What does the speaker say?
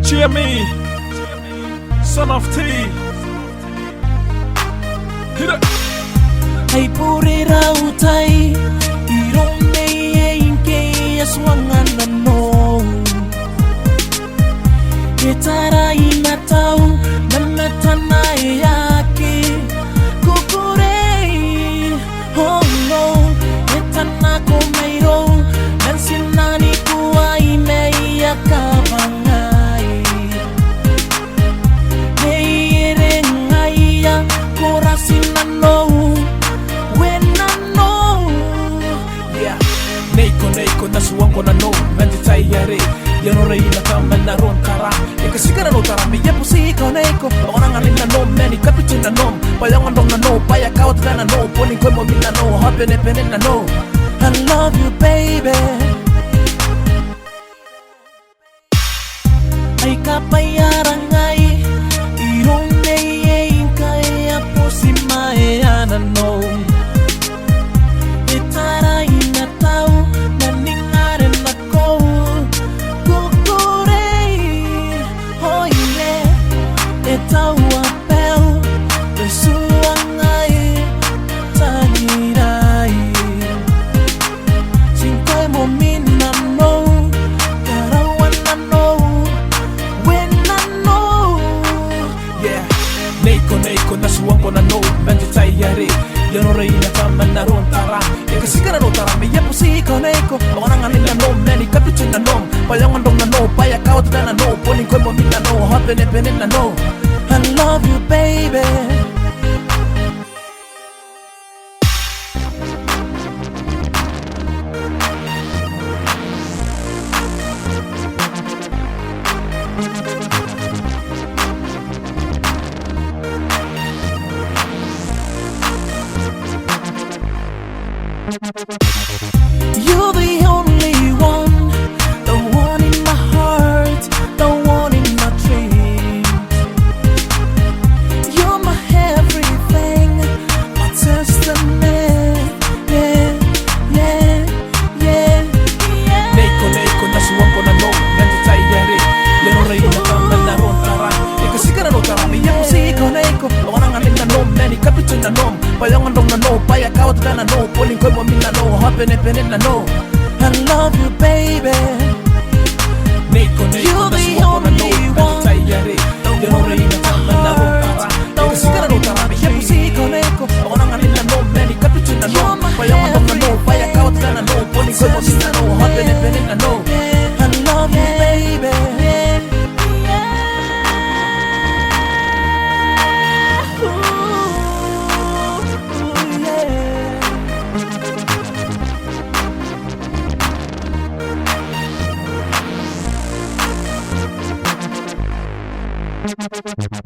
Cheer me, SUNOFTY. Hit it. Ay Burera utay Iroun Neiei ke aswangan nano Ketara inatau nanatana yaki kukurei Oh no Etana komeiro Dan sinani kuai Neiei akabangai Neiei rengaya korasinano Neiko na suwango na no Nanti tayari Yano rei na kama na ron kara Ika sigara no tarami Yepu si ikaw neiko Orang alin na no Meni kapitin na no Payangan dong na no Paya kawat na no Poning koy mo min na no Hapene pene na no I love you baby Ay kapayarang ay Iroun Neiei Kaya po si Maya na no Itara inataw Naningarin ako Kukurei Oh yeah Itaw apel Besuang ay Taniray Singkoy mo minano Karawan na no When na no Yeah Neiko nasuwang ko na no Medyo tayari Yano rei na kama na ron tara Ika sigara no tara Miya po si ikaw neiko Orang alin na no Meni kapitin na no Payangan dong na no Paya kawat na no Poning koy mo min na no Hapene pene na no I love you baby You're the only one, the one in my heart, the one in my dreams. You're my everything, my testament. Yeah, yeah, yeah, yeah. Neiko na suwang ko na no, nanti tayari. Yano rei na kama na ron tara. Ika sigara no tara, miya po si ikaw neiko. Orang alin na no, meni kapitin na no. Payangan dong na no, paya kawat na no. Poning koy mo min na no, hapene pene na no. I love you baby. Neiko You're na the suwang ko na no, only nanti one, tayari. Yano rei na kama na ron tara. Ika sigara no tara, miya po si ikaw neiko. Orang alin na no, meni kapitin na no. Payangan dong na no, paya kawat na no. Poning koy mo min na no, hapene pene na no. I love you baby. Thank you.